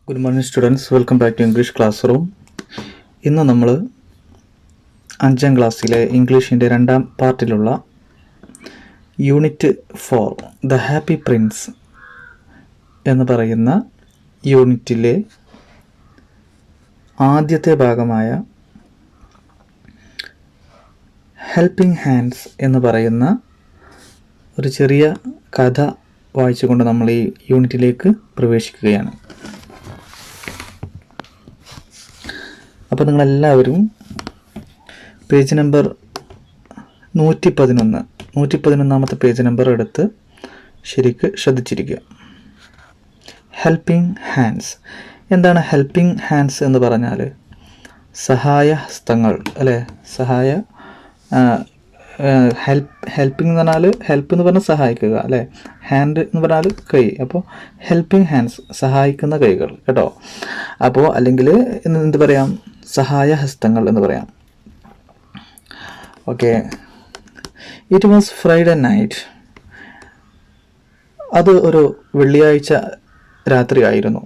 Good morning students, welcome back to English classroom. ഇന്ന് നമ്മൾ 5ാം ക്ലാസ്സിലെ ഇംഗ്ലീഷിൻ്റെ 2ാം പാർട്ടിലുള്ള യൂണിറ്റ് 4 ദ ഹാപ്പി പ്രിൻസ് എന്ന് പറയുന്ന യൂണിറ്റിലെ ആദ്യത്തെ ഭാഗമായ ഹെൽപ്പിംഗ് ഹാൻഡ്സ് എന്ന് പറയുന്ന ഒരു ചെറിയ കഥ വായിച്ചുകൊണ്ട് നമ്മൾ ഈ യൂണിറ്റിലേക്ക് പ്രവേശിക്കുകയാണ്. അപ്പോൾ നിങ്ങളെല്ലാവരും പേജ് നമ്പർ 111 പേജ് നമ്പർ എടുത്ത് ശരിക്ക് ശ്രദ്ധിച്ചിരിക്കുക. Helping hands. എന്താണ് ഹെൽപ്പിംഗ് ഹാൻഡ്സ് എന്ന് പറഞ്ഞാൽ? സഹായ ഹസ്തങ്ങൾ അല്ലേ? ഹെൽപ്പിംഗ് എന്ന് പറഞ്ഞാൽ ഹെൽപ്പ് എന്ന് പറഞ്ഞാൽ സഹായിക്കുക അല്ലേ? ഹാൻഡ് എന്ന് പറഞ്ഞാൽ കൈ. അപ്പോൾ ഹെൽപ്പിംഗ് ഹാൻഡ്സ് സഹായിക്കുന്ന കൈകൾ കേട്ടോ. അപ്പോൾ അല്ലെങ്കിൽ എന്ത് പറയാം? സഹായ ഹസ്തങ്ങൾ എന്ന് പറയാം. Okay. It was Friday night. അത് ഒരു വെള്ളിയാഴ്ച രാത്രി ആയിരുന്നു.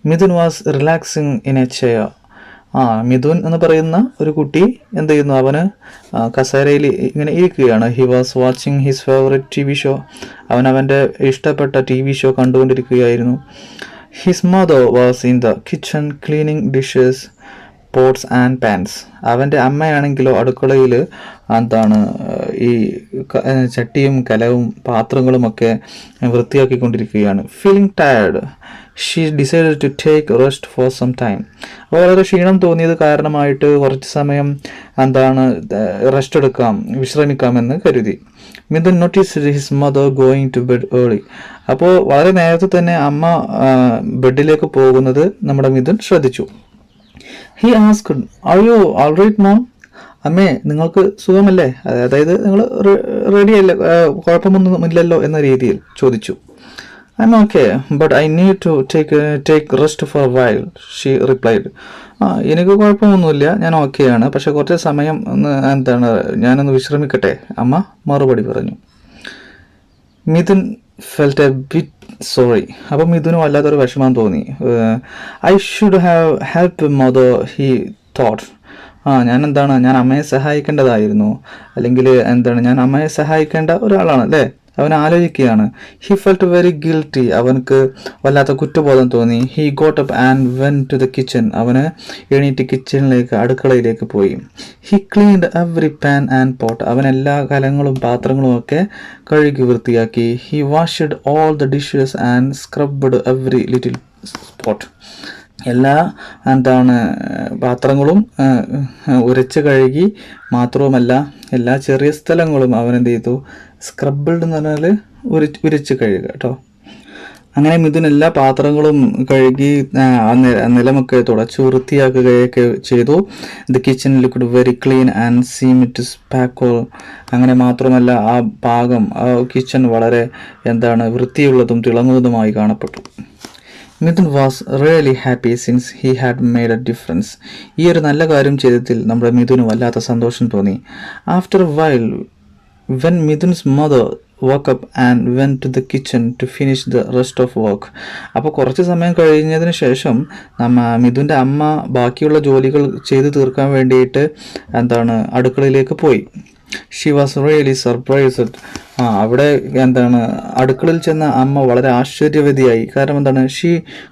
Mithun was relaxing in A chair. Mithun എന്ന് പറയുന്ന ഒരു കുട്ടി എന്ത് ചെയ്യുന്നു? അവന് കസേരയിൽ ഇങ്ങനെ ഇരിക്കുകയാണ്. He was watching his favourite TV show. അവൻ്റെ ഇഷ്ടപ്പെട്ട TV ഷോ കണ്ടുകൊണ്ടിരിക്കുകയായിരുന്നു. His mother was in the kitchen cleaning dishes, pots and pans. അവൻ്റെ അമ്മയാണെങ്കിലോ അടുക്കളയിൽ ഈ ചട്ടിയും കലവും പാത്രങ്ങളുമൊക്കെ വൃത്തിയാക്കിക്കൊണ്ടിരിക്കുകയാണ്. Feeling tired she decided to take rest for some time. വളരെ ക്ഷീണം തോന്നിയത് കാരണമായിട്ട് കുറച്ച് സമയം റെസ്റ്റ് എടുക്കാം, വിശ്രമിക്കാമെന്ന് കരുതി. Mithun noticed his mother going to bed early. അപ്പോൾ വളരെ നേരത്തെ തന്നെ അമ്മ ബെഡിലേക്ക് പോകുന്നത് നമ്മുടെ മിഥുൻ ശ്രദ്ധിച്ചു. He asked, are you all right mom? അമ്മേ, നിങ്ങൾക്ക് സുഖമല്ലേ? അതായത് നിങ്ങൾ റെഡിയല്ലേ, കുഴപ്പമൊന്നുമില്ലല്ലോ എന്ന രീതിയിൽ ചോദിച്ചു. I'm okay, but I need to take rest for a while, she replied. എനിക്ക് കുഴപ്പമൊന്നുമില്ല, ഞാൻ ഓക്കെയാണ്, പക്ഷെ കുറച്ച് സമയം ഞാനൊന്ന് വിശ്രമിക്കട്ടെ, അമ്മ മറുപടി പറഞ്ഞു. Mithun felt A bit sorry. അപ്പം മിഥുന് വല്ലാത്തൊരു വിഷമം തോന്നി. I should have help mother, he thought. ഞാൻ അമ്മയെ സഹായിക്കേണ്ടതായിരുന്നു, അല്ലെങ്കിൽ ഞാൻ അമ്മയെ സഹായിക്കേണ്ട ഒരാളാണ് അല്ലേ? അവൻ ആലോചിക്കുകയാണ്. He felt very guilty. അവനക്ക് വല്ലാത്ത കുറ്റബോധം തോന്നി. He got up and went to the kitchen. അവന് എണീറ്റ് കിച്ചണിലേക്ക്, അടുക്കളയിലേക്ക് പോയി. He cleaned every pan and pot. അവൻ എല്ലാ കലങ്ങളും പാത്രങ്ങളും ഒക്കെ കഴുകി വൃത്തിയാക്കി. He washed all the dishes and scrubbed every little spot. എല്ലാ പാത്രങ്ങളും ഉരച്ച് കഴുകി. മാത്രവുമല്ല എല്ലാ ചെറിയ സ്ഥലങ്ങളും അവൻ എന്ത് ചെയ്തു? സ്ക്രബിൾഡ് എന്ന് പറഞ്ഞാൽ ഉരച്ച് കഴുകുക കേട്ടോ. അങ്ങനെ മിഥുൻ എല്ലാ പാത്രങ്ങളും കഴുകി നിലമൊക്കെ തുടച്ച് വൃത്തിയാക്കുകയൊക്കെ ചെയ്തു. The kitchen looked very clean and seem it sparkle. അങ്ങനെ മാത്രമല്ല ആ ഭാഗം, കിച്ചൺ വളരെ വൃത്തിയുള്ളതും തിളങ്ങുന്നതുമായി കാണപ്പെട്ടു. Mithun was really happy since he had made a difference. ഈ ഒരു നല്ല കാര്യം ചെയ്തതിൽ നമ്മുടെ മിഥുന് വല്ലാത്ത സന്തോഷം തോന്നി. After A while when Mithun's mother woke up and went to the kitchen to finish the rest of work. അപ്പോൾ കുറച്ച് സമയം കഴിഞ്ഞതിന് ശേഷം മിഥുൻ്റെ അമ്മ ബാക്കിയുള്ള ജോലികൾ ചെയ്തു തീർക്കാൻ വേണ്ടിയിട്ട് അടുക്കളയിലേക്ക് പോയി. She was really surprised. അവിടെ അടുക്കളയിൽ ചെന്ന അമ്മ വളരെ ആശ്ചര്യവതിയായി. കാരണം she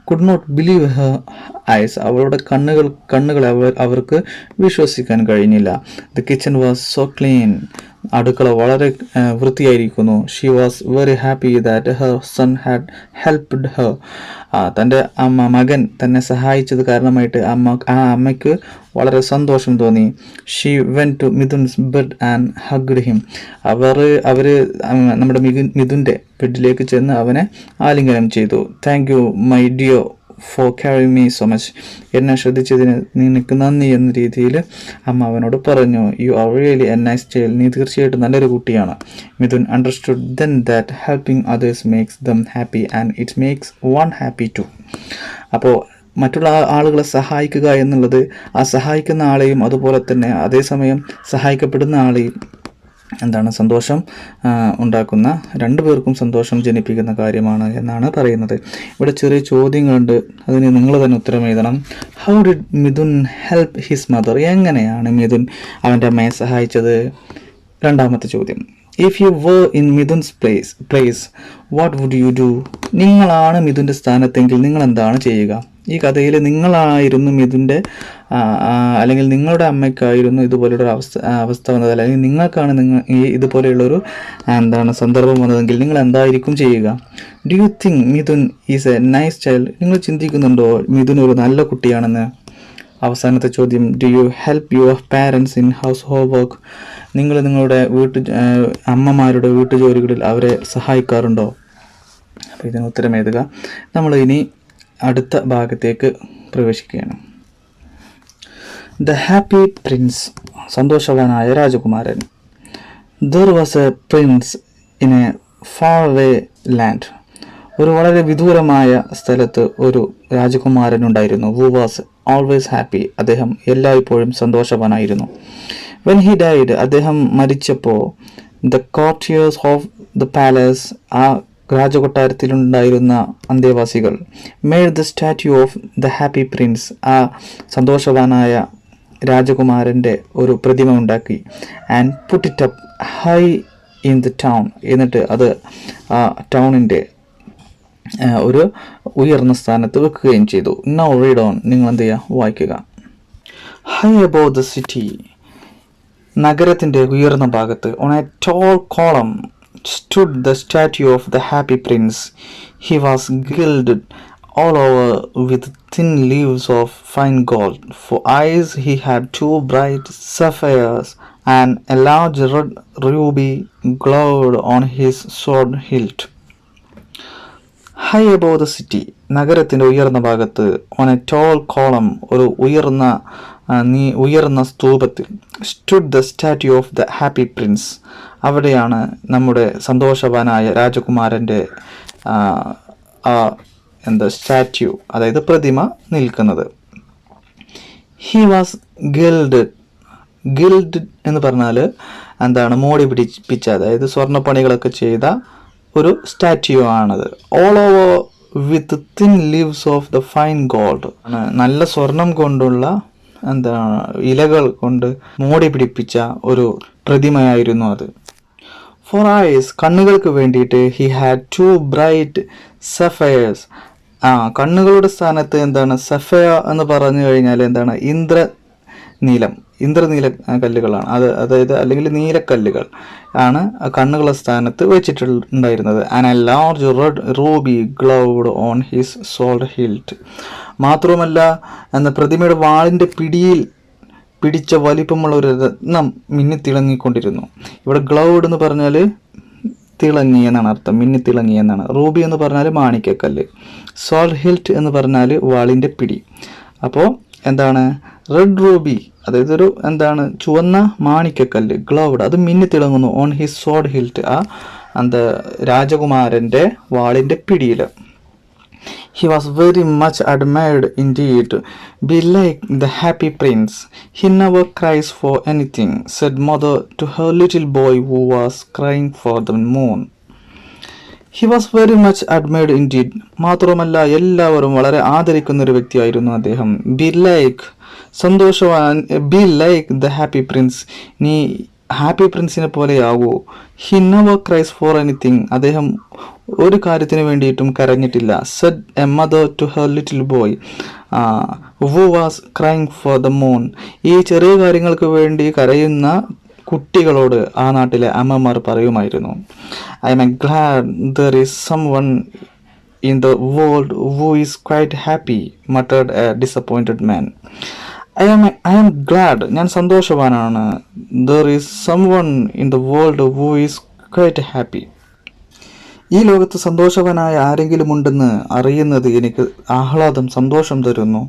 could not believe her eyes. അവളുടെ കണ്ണുകളെ അവർക്ക് വിശ്വസിക്കാൻ കഴിഞ്ഞില്ല. The kitchen was so clean. അടുക്കള വളരെ വൃത്തിയായിരിക്കുന്നു. She was very happy that her son had helped her. തൻ്റെ മകൻ തന്നെ സഹായിച്ചത് കാരണമായിട്ട് അമ്മയ്ക്ക് വളരെ സന്തോഷം തോന്നി. She went to Mithun's bed and hugged him. അവർ നമ്മുടെ മിഥുൻ്റെ ബെഡിലേക്ക് ചെന്ന് അവനെ ആലിംഗനം ചെയ്തു. Thank you my dear for caring me so much. എന്നെ ശ്രദ്ധിച്ചതിന് നിനക്ക് നന്ദി എന്ന രീതിയിൽ അമ്മ അവനോട് പറഞ്ഞു. You are really a nice child. നീ തീർച്ചയായിട്ടും നല്ലൊരു കുട്ടിയാണ്. Mithun understood then that helping others makes them happy and it makes one happy too. അപ്പോൾ മറ്റുള്ള ആളുകളെ സഹായിക്കുക എന്നുള്ളത് ആ സഹായിക്കുന്ന ആളെയും അതുപോലെ തന്നെ അതേസമയം സഹായിക്കപ്പെടുന്ന ആളെയും എന്താണ് സന്തോഷം ഉണ്ടാക്കുന്ന, രണ്ടു പേർക്കും സന്തോഷം ജനിപ്പിക്കുന്ന കാര്യമാണ് എന്നാണ് പറയുന്നത്. ഇവിടെ ചെറിയ ചോദ്യങ്ങളുണ്ട്, അതിന് നിങ്ങൾ തന്നെ ഉത്തരം എഴുതണം. How did Mithun help his mother? എങ്ങനെയാണ് മിഥുൻ അവൻ്റെ അമ്മയെ സഹായിച്ചത്? രണ്ടാമത്തെ ചോദ്യം, if you were in Mithun's place what would you do? നിങ്ങളാണ് മിഥുൻ്റെ സ്ഥാനത്തെങ്കിൽ നിങ്ങൾ എന്താണ് ചെയ്യുക? ഈ കഥയിൽ നിങ്ങളായിരുന്നു മിഥുൻ്റെ അല്ലെങ്കിൽ നിങ്ങളുടെ അമ്മയ്ക്കായിരുന്നു ഇതുപോലെയുള്ള അവസ്ഥ വന്നത്, അല്ലെങ്കിൽ നിങ്ങൾക്കാണ് ഇതുപോലെയുള്ളൊരു സന്ദർഭം വന്നതെങ്കിൽ നിങ്ങൾ എന്തായിരിക്കും ചെയ്യുക? Do you think Mithun is A nice child? നിങ്ങൾ ചിന്തിക്കുന്നുണ്ടോ മിഥുൻ ഒരു നല്ല കുട്ടിയാണെന്ന്? അവസാനത്തെ ചോദ്യം, do you help your parents in house hold work? നിങ്ങൾ നിങ്ങളുടെ അമ്മമാരുടെ വീട്ടുജോലികളിൽ അവരെ സഹായിക്കാറുണ്ടോ? അപ്പോൾ ഇതിന് ഉത്തരം എഴുതുക. നമ്മൾ ഇനി അടുത്ത ഭാഗത്തേക്ക് പ്രവേശിക്കുകയാണ്. ദ ഹാപ്പി പ്രിൻസ്, സന്തോഷവാനായ രാജകുമാരൻ. There was a prince in a far away land. ഒരു വളരെ വിദൂരമായ സ്ഥലത്ത് ഒരു രാജകുമാരനുണ്ടായിരുന്നു. Who was always happy. അദ്ദേഹം എല്ലായ്പ്പോഴും സന്തോഷവാനായിരുന്നു. വെൻ ഹി ഡൈഡ്, അദ്ദേഹം മരിച്ചപ്പോൾ the courtiers of the palace, ആ രാജകൊട്ടാരത്തിലുണ്ടായിരുന്ന അന്തേവാസികൾ, made the statue of the happy prince, ആ സന്തോഷവാനായ രാജകുമാരൻ്റെ ഒരു പ്രതിമ ഉണ്ടാക്കി. And put it up high in the town, എന്നിട്ട് അത് ആ ടൗണിൻ്റെ ഒരു ഉയർന്ന സ്ഥാനത്ത് വെക്കുകയും ചെയ്തു. നൗ റീഡ് ഓൺ, നിങ്ങൾ എന്ത് ചെയ്യുക, വായിക്കുക. ഹൈ അബോവ് ദ സിറ്റി, നഗരത്തിൻ്റെ ഉയർന്ന ഭാഗത്ത്, on a tall column stood the statue of the happy prince. He was gilded all over with thin leaves of fine gold. For eyes he had two bright sapphires, and a large red ruby glowed on his sword hilt. High above the city, നഗരത്തിൻ്റെ ഉയർന്ന ഭാഗത്ത്, on a tall column, ഒരു ഉയർന്ന സ്തൂപത്തിൽ, stood the statue of the happy prince. അവിടെയാണ് നമ്മുടെ സന്തോഷവാനായ രാജകുമാരൻ്റെ statue, അതായത് പ്രതിമ നിൽക്കുന്നത്. ഹി വാസ് ഗിൽഡ് എന്ന് പറഞ്ഞാൽ മോടി പിടിപ്പിച്ച, അതായത് സ്വർണ്ണപ്പണികളൊക്കെ ചെയ്ത ഒരു സ്റ്റാറ്റ്യൂ ആണത്. All over with thin leaves of the fine gold, നല്ല സ്വർണം കൊണ്ടുള്ള ഇലകൾ കൊണ്ട് മോടി പിടിപ്പിച്ച ഒരു പ്രതിമയായിരുന്നു അത്. ഫോർ ഐസ്, കണ്ണുകൾക്ക് വേണ്ടിയിട്ട്, ഹി ഹാഡ് ടു ബ്രൈറ്റ് സഫയേഴ്സ്. കണ്ണുകളുടെ സ്ഥാനത്ത് സഫയ എന്ന് പറഞ്ഞു കഴിഞ്ഞാൽ ഇന്ദ്രനീല കല്ലുകളാണ് അതായത് അല്ലെങ്കിൽ നീലക്കല്ലുകൾ ആണ് കണ്ണുകളുടെ സ്ഥാനത്ത് വെച്ചിട്ടുണ്ടായിരുന്നത്. And a large red ruby glowed on his sword hilt. മാത്രവുമല്ല പ്രതിമയുടെ വാളിൻ്റെ പിടിയിൽ പിടിച്ച വലിപ്പമുള്ള ഒരു രത്നം മിന്നിത്തിളങ്ങിക്കൊണ്ടിരുന്നു. ഇവിടെ ഗ്ലൗഡ് എന്ന് പറഞ്ഞാൽ തിളങ്ങി എന്നാണ് അർത്ഥം, മിന്നിത്തിളങ്ങി എന്നാണ്. റൂബി എന്ന് പറഞ്ഞാൽ മാണിക്കക്കല്ല്, സോൾഡ് ഹിൽറ്റ് എന്ന് പറഞ്ഞാൽ വാളിൻ്റെ പിടി. അപ്പോൾ റെഡ് റൂബി, അതായത് ഒരു ചുവന്ന മാണിക്കക്കല്ല്, ഗ്ലൗഡ്, അത് മിന്നിത്തിളങ്ങുന്നു. ഓൺ ഹിസ് സോൾഡ് ഹിൽറ്റ്, ആ രാജകുമാരൻ്റെ വാളിൻ്റെ പിടിയിൽ. He was very much admired indeed. Be like the happy prince. He never cries for anything, said mother to her little boy who was crying for the moon. He was very much admired indeed. മാത്രമല്ല എല്ലാവരും വളരെ ആദരിക്കുന്ന ഒരു വ്യക്തിയായിരുന്നു അദ്ദേഹം. Be like, സന്തോഷവാൻ, be like the happy prince. നീ happy പ്രിൻസിനെ പോലെയാകൂ. He never cries for anything, അദ്ദേഹം ഒരു കാര്യത്തിന് വേണ്ടിയിട്ടും കരഞ്ഞിട്ടില്ല. Said a mother to her little boy who was crying for the moon. ഈ ചെറിയ കാര്യങ്ങൾക്ക് വേണ്ടി കരയുന്ന കുട്ടികളോട് ആ നാട്ടിലെ അമ്മമാർ പറയുമായിരുന്നു. I am a glad there is someone in the world who is quite happy, muttered a disappointed man. I am glad, ഞാൻ സന്തോഷവാനാണ്. There is someone in the world who is quite happy. ഈ ലോകത്ത് സന്തോഷവാനായ ആരെങ്കിലും ഉണ്ടെന്ന് അറിയുന്നത് എനിക്ക് ആഹ്ലാദം, സന്തോഷം തരുന്നു.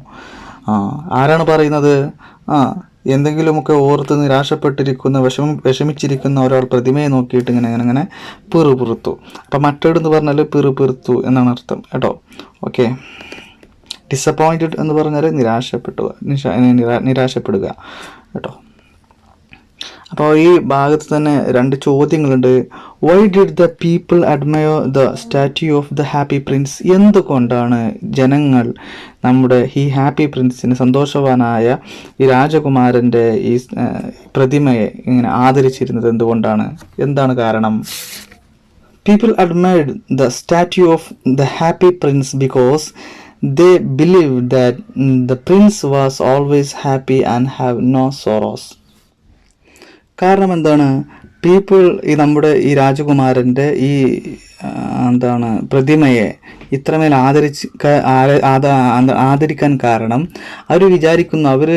ആരാണ് പറയുന്നത്? എന്തെങ്കിലുമൊക്കെ ഓർത്ത് നിരാശപ്പെട്ടിരിക്കുന്ന, വിഷമിച്ചിരിക്കുന്ന ഒരാൾ പ്രതിമയെ നോക്കിയിട്ട് ഇങ്ങനെ പിറുപിറുത്തു. അപ്പം മറ്റേടെന്ന് പറഞ്ഞാൽ പിറുപിറുത്തു എന്നാണ് അർത്ഥം കേട്ടോ. ഓക്കെ, ഡിസപ്പോയിൻറ്റഡ് എന്ന് പറഞ്ഞാൽ നിരാശപ്പെടുക കേട്ടോ. അപ്പോൾ ഈ ഭാഗത്ത് തന്നെ രണ്ട് ചോദ്യങ്ങളുണ്ട്. Why did the people admire the statue of the happy Prince? എന്തുകൊണ്ടാണ് ജനങ്ങൾ നമ്മുടെ ഈ ഹാപ്പി പ്രിൻസിന്, സന്തോഷവാനായ ഈ രാജകുമാരൻ്റെ ഈ പ്രതിമയെ ഇങ്ങനെ ആദരിച്ചിരുന്നത് എന്തുകൊണ്ടാണ്? എന്താണ് കാരണം? People admired the statue of the happy prince because they believed that the prince was always happy and have no sorrows. കാരണം എന്താണ്? പീപ്പിൾ നമ്മുടെ ഈ രാജകുമാരൻ്റെ ഈ പ്രതിമയെ ഇത്രമേൽ ആദരിക്കാൻ കാരണം അവർ വിചാരിക്കുന്നു, അവർ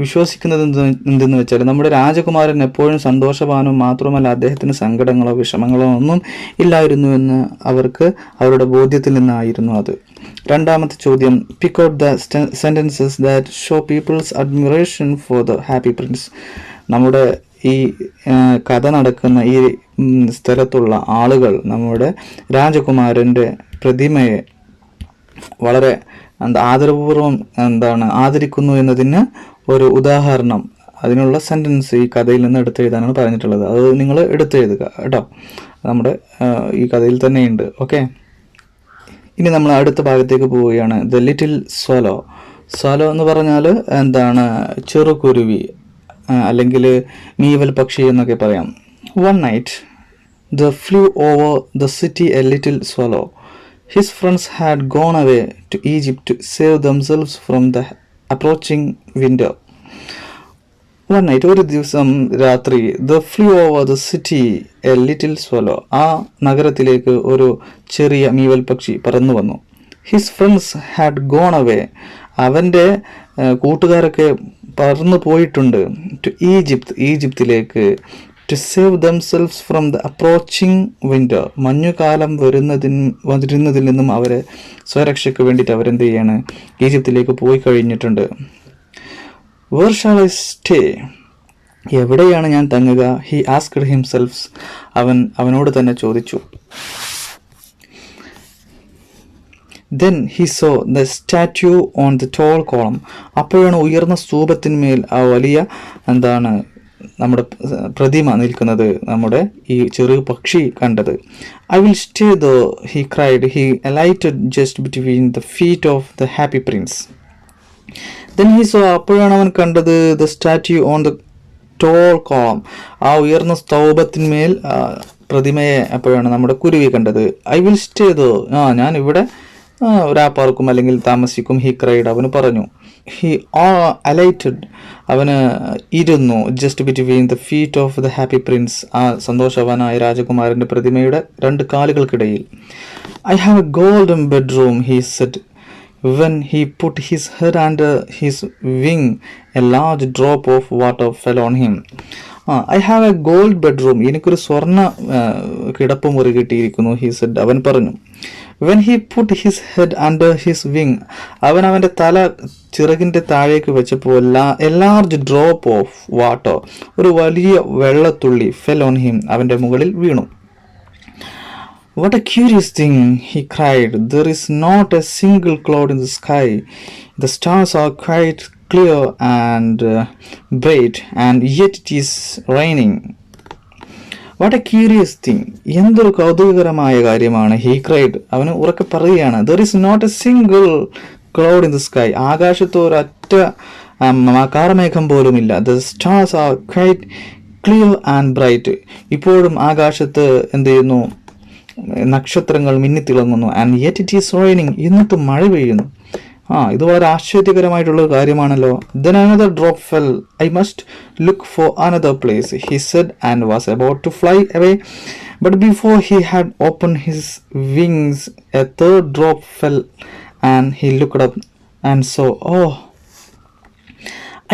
വിശ്വസിക്കുന്നത് എന്തെന്ന് വെച്ചാൽ നമ്മുടെ രാജകുമാരൻ എപ്പോഴും സന്തോഷവാനും മാത്രമല്ല അദ്ദേഹത്തിന് സങ്കടങ്ങളോ വിഷമങ്ങളോ ഒന്നും ഇല്ലായിരുന്നു എന്ന് അവർക്ക് അവരുടെ ബോധ്യത്തിൽ നിന്നായിരുന്നു അത്. രണ്ടാമത്തെ ചോദ്യം, pick out the sentences that show people's admiration for the happy prince. നമ്മുടെ ഈ കഥ നടക്കുന്ന ഈ സ്ഥലത്തുള്ള ആളുകൾ നമ്മുടെ രാജകുമാരൻ്റെ പ്രതിമയെ വളരെ ആദരപൂർവ്വം ആദരിക്കുന്നു എന്നതിന് ഒരു ഉദാഹരണം, അതിനുള്ള സെൻറ്റൻസ് ഈ കഥയിൽ നിന്ന് എടുത്തെഴുതാനാണ് പറഞ്ഞിട്ടുള്ളത്. അത് നിങ്ങൾ എടുത്തെഴുതുക കേട്ടോ, നമ്മുടെ ഈ കഥയിൽ തന്നെയുണ്ട്. ഓക്കെ, ഇനി നമ്മൾ അടുത്ത ഭാഗത്തേക്ക് പോവുകയാണ്. The little സ്വലോ. സ്വലോ എന്ന് പറഞ്ഞാൽ ചെറുകുരുവി അല്ലെങ്കിൽ മീവൽ പക്ഷി എന്നൊക്കെ പറയാം. One night there flew over the city a little swallow. His friends had gone away to Egypt to save themselves from the approaching winter. One night, ഒരു ദിവസം രാത്രി, there flew over the city a little swallow. ആ നഗരത്തിലേക്ക് ഒരു ചെറിയ മീവൽ പക്ഷി പറന്നു വന്നു. His friends had gone away. അവൻ്റെ കൂട്ടുകാരൊക്കെ പറന്നു പോയിട്ടുണ്ട്. ടു ഈജിപ്തിലേക്ക്. To save themselves from the approaching winter. മഞ്ഞുകാലം വരുന്നതിൽ നിന്നും അവരെ സ്വരക്ഷയ്ക്ക് വേണ്ടിയിട്ട് അവരെന്ത് ചെയ്യാണ്? ഈജിപ്തിലേക്ക് പോയി കഴിഞ്ഞിട്ടുണ്ട്. Where shall I stay? എവിടെയാണ് ഞാൻ തങ്ങുക? He asked himself. അവനോട് തന്നെ ചോദിച്ചു. Then he saw the statue on the tall column. അപ്പോഴാണ് ഉയർന്ന സ്തൂപത്തിന്മേൽ ആ വലിയ നമ്മുടെ പ്രതിമ നിൽക്കുന്നത്, നമ്മുടെ ഈ ചെറു പക്ഷി കണ്ടത്. I will stay though, he cried. He alighted just between the feet of the happy prince. Then he saw, അപ്പോഴാണ് അവൻ കണ്ടത്, the statue on the tall column. ആ ഉയർന്ന സ്തൂപത്തിന്മേൽ പ്രതിമയെ അപ്പോഴാണ് നമ്മുടെ കുരുവി കണ്ടത്. I will stay though, ഞാൻ ഇവിടെ ഒരാപ്പാർക്കും അല്ലെങ്കിൽ താമസിക്കും. ഹി ക്രൈഡ്, അവന് പറഞ്ഞു. ഹി അലൈറ്റഡ്, അവന് ഇരുന്നു. Just between the feet of the happy prince, ആ സന്തോഷവാനായ രാജകുമാരൻ്റെ പ്രതിമയുടെ രണ്ട് കാലുകൾക്കിടയിൽ. I have a golden bedroom, he said. When he put his head under his wing, a large drop of water fell on him. I have a gold bedroom. എനിക്കൊരു സ്വർണ്ണ കിടപ്പുമുറി കിട്ടിയിരിക്കുന്നു. he said, അവൻ പറഞ്ഞു. When he put his head under his wing, അവൻ്റെ തല ചിറകിൻ്റെ താഴേക്ക് വെച്ചപ്പോൾ a large drop of water, ഒരു വലിയ വെള്ളത്തുള്ളി fell on him, അവൻ്റെ മുകളിൽ വീണു. What a curious thing, he cried. There is not a single cloud in the sky. The stars are quite clear and bright, and yet it is raining. What a curious thing. എന്തൊരു കൗതുകകരമായ കാര്യമാണ്. He cried. അവന് ഉറക്കെ പറയുകയാണ്. There is not a single cloud in the sky. ആകാശത്ത് ഒരൊറ്റ കാർമേഘം പോലുമില്ല. The stars are quite clear and bright. ഇപ്പോഴും ആകാശത്ത് എന്ത് ചെയ്യുന്നു? നക്ഷത്രങ്ങൾ മിന്നിത്തിളങ്ങുന്നു. And yet it is raining, എന്നിട്ട് മഴ പെയ്യുന്നു. ഇത് വളരെ ആശ്ചര്യകരമായിട്ടുള്ള കാര്യമാണല്ലോ. Then another drop fell. I must look for another place, he said, and was about to fly away. But before he had opened his wings, a third drop fell, and he looked up and saw, oh,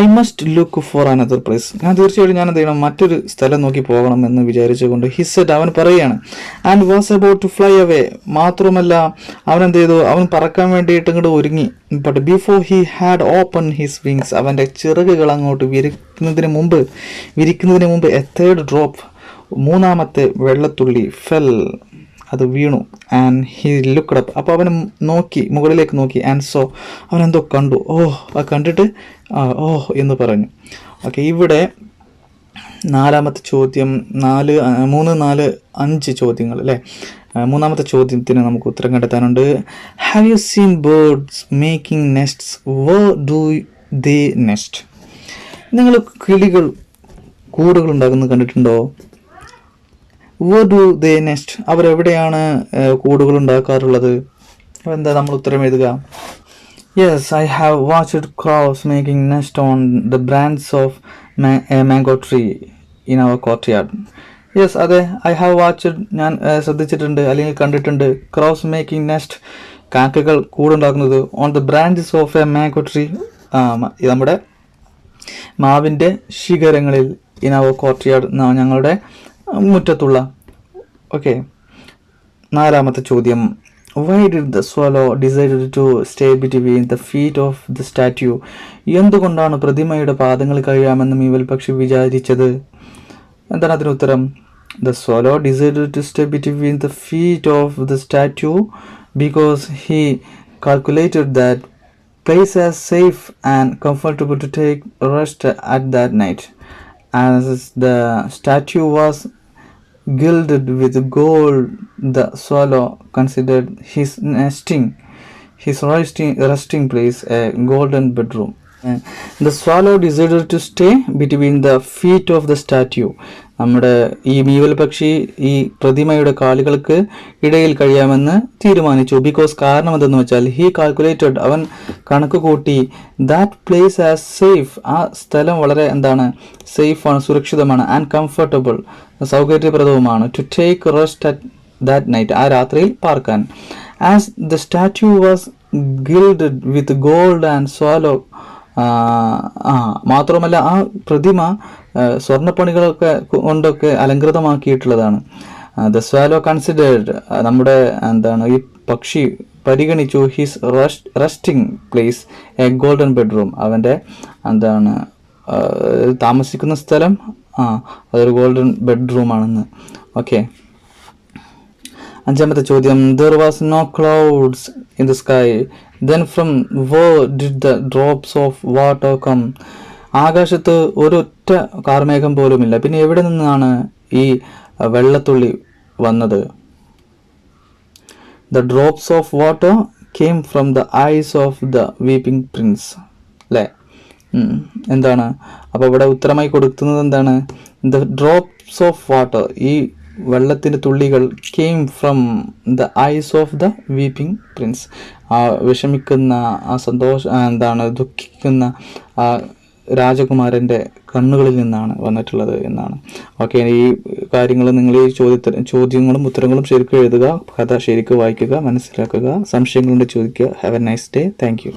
I must look for another place. തീർച്ചയായിട്ടും ഞാൻ എന്ത് ചെയ്യണം? മറ്റൊരു സ്ഥലം നോക്കി പോകണം എന്ന് വിചാരിച്ചുകൊണ്ട് he said, അവൻ പറയുകയാണ്, and was about to fly away. മാത്രമല്ല അവൻ എന്ത് ചെയ്തു? അവൻ പറക്കാൻ വേണ്ടിയിട്ട് ഇങ്ങോട്ട് ഒരുങ്ങി. But before he had opened his wings, അവൻ്റെ ചിറകുകൾ അങ്ങോട്ട് വിരിക്കുന്നതിന് മുമ്പ് a third drop, മൂന്നാമത്തെ വെള്ളത്തുള്ളി fell, അത് വീണു. ആൻഡ് ഹി ലുക്ക്ഡ് അപ്പ്, അപ്പോൾ അവൻ നോക്കി, മുകളിലേക്ക് നോക്കി. ആൻഡ് സോ, അവൻ എന്തോ കണ്ടു. അത് കണ്ടിട്ട് എന്ന് പറഞ്ഞു. ഓക്കെ, ഇവിടെ നാലാമത്തെ ചോദ്യം 5 ചോദ്യങ്ങൾ അല്ലേ. മൂന്നാമത്തെ ചോദ്യത്തിന് നമുക്ക് ഉത്തരം കണ്ടെത്താനുണ്ട്. Have you seen birds making nests? Where do they nest? നിങ്ങൾ കിളികൾ കൂടുകൾ ഉണ്ടാക്കുന്നത് കണ്ടിട്ടുണ്ടോ? Where do they nest? അവരെവിടെയാണ് കൂടുകൾ ഉണ്ടാക്കാറുള്ളത്? എന്താ നമ്മൾ ഉത്തരം എഴുതുക? Yes, I have watched crows making nest on the branches of a mango tree in our courtyard. Yes, അതെ, I have watched, ഞാൻ ശ്രദ്ധിച്ചിട്ടുണ്ട് അല്ലെങ്കിൽ കണ്ടിട്ടുണ്ട്. Crows making nest, കാക്കകൾ കൂടുണ്ടാക്കുന്നത് on the branches of a mango tree, നമ്മുടെ മാവിൻ്റെ ശിഖരങ്ങളിൽ in our courtyard, ഞങ്ങളുടെ മുറ്റത്തുള്ള. Okay, നാലാമത്തെ ചോദ്യം. Why did the swallow decide to stay between the feet of the statue? എന്തുകൊണ്ടാണ് പ്രതിമയുടെ പാദങ്ങൾ കഴിയാമെന്ന് മീവൽ പക്ഷി വിചാരിച്ചത്? എന്താണ് അതിന് ഉത്തരം? The swallow decided to stay between the feet of the statue because he calculated that place as safe and comfortable to take rest at that night. As the statue was gilded with gold, the swallow considered his resting place a golden bedroom. The swallow decided to stay between the feet of the statue. നമ്മുടെ ഈ മീവൽ പക്ഷി ഈ പ്രതിമയുടെ കാലുകൾക്ക് ഇടയിൽ കഴിയാമെന്ന് തീരുമാനിച്ചു. Because കാരണം എന്തെന്ന് വെച്ചാൽ he calculated, അവൻ കണക്ക് കൂട്ടി, ദാറ്റ് പ്ലേസ് ആസ് സേഫ്, ആ സ്ഥലം വളരെ സേഫാണ്, സുരക്ഷിതമാണ്, ആൻഡ് കംഫർട്ടബിൾ, സൗകര്യപ്രദവുമാണ്, to take rest at that night, ആ രാത്രിയിൽ പാർക്കാൻ. As the statue was gilded with gold and swallow, മാത്രമല്ല ആ പ്രതിമ സ്വർണ്ണപ്പണികളൊക്കെ കൊണ്ടൊക്കെ അലങ്കൃതമാക്കിയിട്ടുള്ളതാണ്. ദ സ്വാലോ കൺസിഡേർഡ്, നമ്മുടെ ഈ പക്ഷി പരിഗണിച്ചു, his resting place A golden bedroom, അവൻ്റെ താമസിക്കുന്ന സ്ഥലം അതൊരു ഗോൾഡൻ ബെഡ്റൂം ആണെന്ന്. ഓക്കെ, അഞ്ചാമത്തെ ചോദ്യം. There was no clouds in the sky. Then from where did the drops of water come? ആകാശത്ത് ഒരൊറ്റ കാർമേഘം പോലുമില്ല, പിന്നെ എവിടെ നിന്നാണ് ഈ വെള്ളത്തുള്ളി വന്നത്? The drops of water came from the eyes of the weeping prince. അല്ലേ? അപ്പോൾ ഇവിടെ ഉത്തരമായി കൊടുക്കുന്നത് എന്താണ്? The drops of water, ഈ വെള്ളത്തിൻ്റെ തുള്ളികൾ came from the eyes of the weeping prince, ആ വിഷമിക്കുന്ന, ആ ദുഃഖിക്കുന്ന ആ രാജകുമാരൻ്റെ കണ്ണുകളിൽ നിന്നാണ് വന്നിട്ടുള്ളത് എന്നാണ്. ഓക്കെ, ഈ കാര്യങ്ങൾ നിങ്ങൾ ഈ ചോദ്യങ്ങളും ഉത്തരങ്ങളും ശരിക്കും എഴുതുക, കഥ ശരിക്കും വായിക്കുക, മനസ്സിലാക്കുക, സംശയങ്ങളുണ്ട് ചോദിക്കുക. Have A nice day. Thank you.